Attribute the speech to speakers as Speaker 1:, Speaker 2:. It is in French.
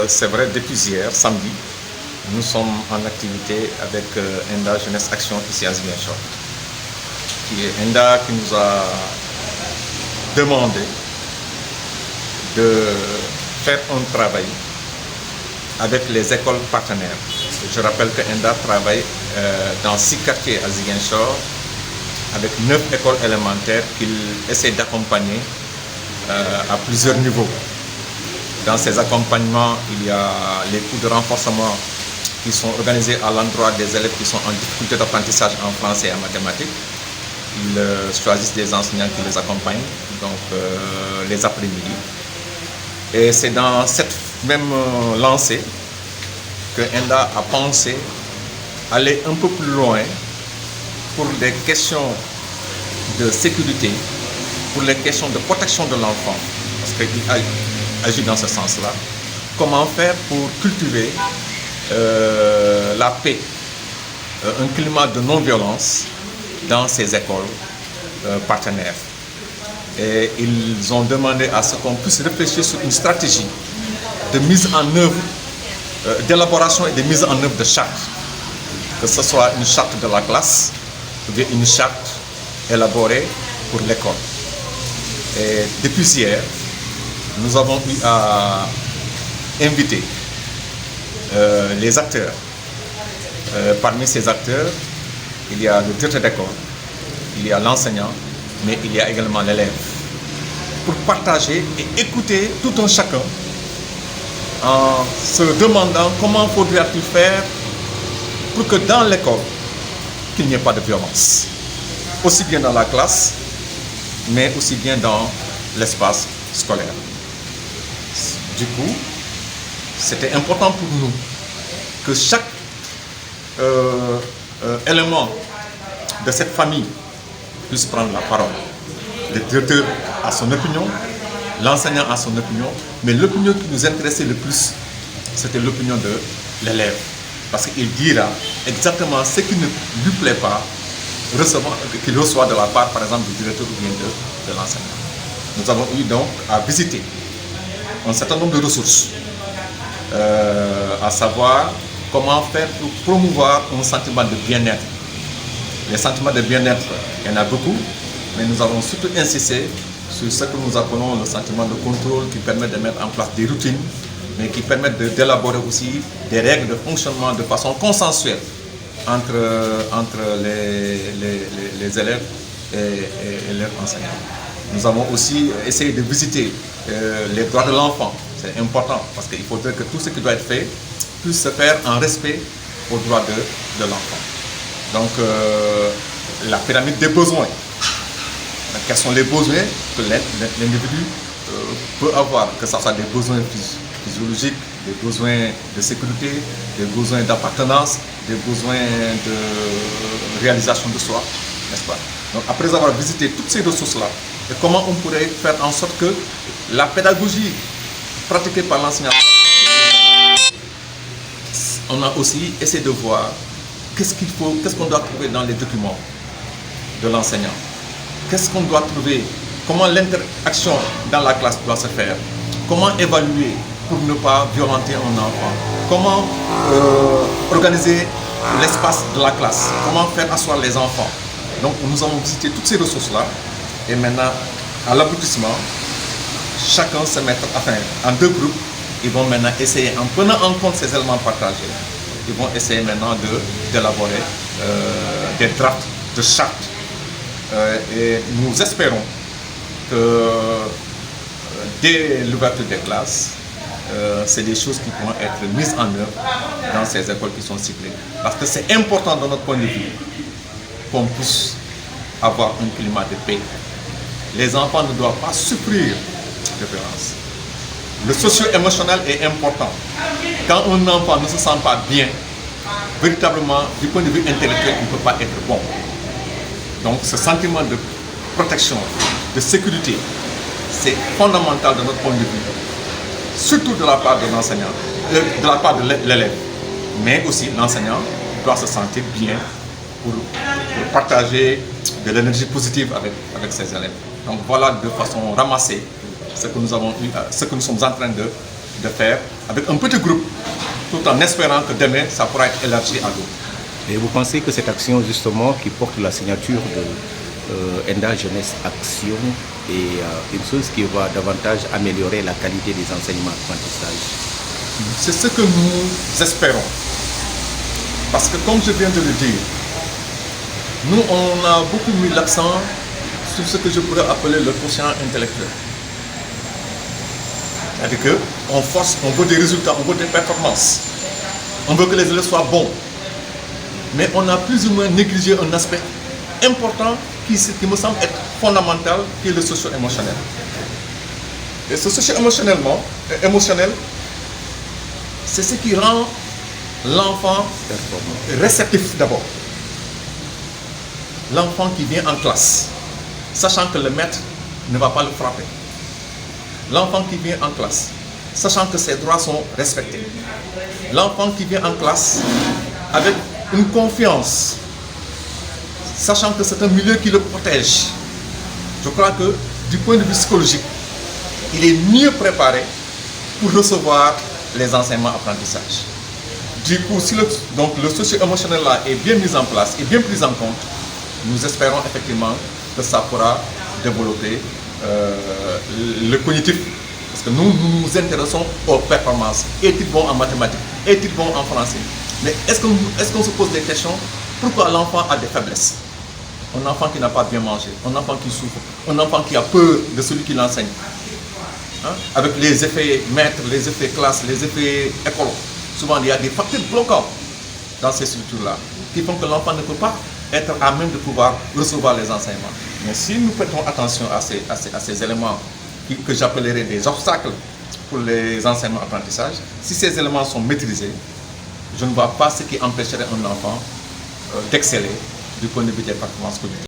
Speaker 1: c'est vrai, depuis hier, samedi, nous sommes en activité avec Enda Jeunesse Action ici à Ziguinchor, qui est Enda qui nous a demandé de faire un travail avec les écoles partenaires. Je rappelle que Enda travaille dans 6 quartiers à Ziguinchor avec 9 écoles élémentaires qu'il essaie d'accompagner à plusieurs niveaux. Dans ces accompagnements, il y a les cours de renforcement qui sont organisés à l'endroit des élèves qui sont en difficulté d'apprentissage en français et en mathématiques. Ils choisissent des enseignants qui les accompagnent, donc les après-midi. Et c'est dans cette même lancée que Enda a pensé aller un peu plus loin pour des questions de sécurité, pour les questions de protection de l'enfant, parce qu'il agit dans ce sens-là. Comment faire pour cultiver la paix, un climat de non-violence dans ces écoles partenaires. Et ils ont demandé à ce qu'on puisse réfléchir sur une stratégie de mise en œuvre, d'élaboration et de mise en œuvre de chartes, que ce soit une charte de la classe ou bien une charte élaborée pour l'école. Et depuis hier, nous avons eu à inviter les acteurs. Parmi ces acteurs, il y a le directeur d'école, il y a l'enseignant, mais il y a également l'élève, pour partager et écouter tout un chacun en se demandant comment faudrait-il faire pour que dans l'école, qu'il n'y ait pas de violence, aussi bien dans la classe, mais aussi bien dans l'espace scolaire. Du coup, c'était important pour nous que chaque élément de cette famille puisse prendre la parole. Le directeur a son opinion, l'enseignant a son opinion, mais l'opinion qui nous intéressait le plus, c'était l'opinion de l'élève. Parce qu'il dira exactement ce qui ne lui plaît pas, qu'il reçoit de la part, par exemple, du directeur ou bien de l'enseignant. Nous avons eu donc à visiter un certain nombre de ressources, à savoir comment faire pour promouvoir un sentiment de bien-être. Les sentiments de bien-être, il y en a beaucoup, mais nous avons surtout insisté sur ce que nous appelons le sentiment de contrôle qui permet de mettre en place des routines, mais qui permettent d'élaborer aussi des règles de fonctionnement de façon consensuelle entre les élèves et leurs enseignants. Nous avons aussi essayé de visiter les droits de l'enfant. C'est important parce qu'il faudrait que tout ce qui doit être fait puisse se faire en respect aux droits de l'enfant. Donc, la pyramide des besoins. Quels sont les besoins que l'individu peut avoir, que ce soit des besoins physiologiques, des besoins de sécurité, des besoins d'appartenance, des besoins de réalisation de soi, n'est-ce pas? Donc, après avoir visité toutes ces ressources-là, et comment on pourrait faire en sorte que la pédagogie pratiquée par l'enseignant, on a aussi essayé de voir qu'est-ce qu'on doit trouver dans les documents de l'enseignant, qu'est-ce qu'on doit trouver, comment l'interaction dans la classe doit se faire, comment évaluer pour ne pas violenter un enfant, comment organiser l'espace de la classe, comment faire asseoir les enfants. Donc nous avons visité toutes ces ressources-là et maintenant, à l'aboutissement, chacun se mettra en 2 groupes. Ils vont maintenant essayer, en prenant en compte ces éléments partagés, ils vont essayer maintenant d'élaborer des drafts de chartes. Et nous espérons que dès l'ouverture des classes, c'est des choses qui pourront être mises en œuvre dans ces écoles qui sont ciblées. Parce que c'est important de notre point de vue qu'on puisse avoir un climat de paix. Les enfants ne doivent pas souffrir de violence. Le socio-émotionnel est important. Quand un enfant ne se sent pas bien, véritablement, du point de vue intellectuel, il ne peut pas être bon. Donc ce sentiment de protection, de sécurité, c'est fondamental de notre point de vue, surtout de la part de l'enseignant, de la part de l'élève. Mais aussi l'enseignant doit se sentir bien pour partager de l'énergie positive avec ses élèves. Donc voilà de façon ramassée ce que nous sommes en train de faire avec un petit groupe, tout en espérant que demain, ça pourra être élargi à d'autres.
Speaker 2: Et vous pensez que cette action justement qui porte la signature de ENDA Jeunesse Action est une chose qui va davantage améliorer la qualité des enseignements apprentissages?
Speaker 1: C'est ce que nous espérons. Parce que comme je viens de le dire, nous on a beaucoup mis l'accent sur ce que je pourrais appeler le quotient intellectuel. C'est-à-dire qu'on force, on veut des résultats, on veut des performances. On veut que les élèves soient bons. Mais on a plus ou moins négligé un aspect important qui me semble être fondamental, qui est le socio-émotionnel. Et ce socio-émotionnel, c'est ce qui rend l'enfant réceptif d'abord. L'enfant qui vient en classe, sachant que le maître ne va pas le frapper. L'enfant qui vient en classe, sachant que ses droits sont respectés. L'enfant qui vient en classe avec une confiance, sachant que c'est un milieu qui le protège. Je crois que du point de vue psychologique, il est mieux préparé pour recevoir les enseignements apprentissages. Du coup, si le socio-émotionnel là est bien mis en place et bien pris en compte, nous espérons effectivement que ça pourra développer le cognitif. Parce que nous nous intéressons aux performances. Est-il bon en mathématiques? Est-il bon en français? Mais est-ce qu'on se pose des questions? Pourquoi l'enfant a des faiblesses? Un enfant qui n'a pas bien mangé, un enfant qui souffre, un enfant qui a peur de celui qui l'enseigne. Hein? Avec les effets maîtres, les effets classe, les effets école. Souvent, il y a des facteurs bloquants dans ces structures-là qui font que l'enfant ne peut pas être à même de pouvoir recevoir les enseignements. Mais si nous prêtons attention à ces éléments que j'appellerais des obstacles pour les enseignements apprentissages, si ces éléments sont maîtrisés, je ne vois pas ce qui empêcherait un enfant d'exceller du point de vue des performances cognitives.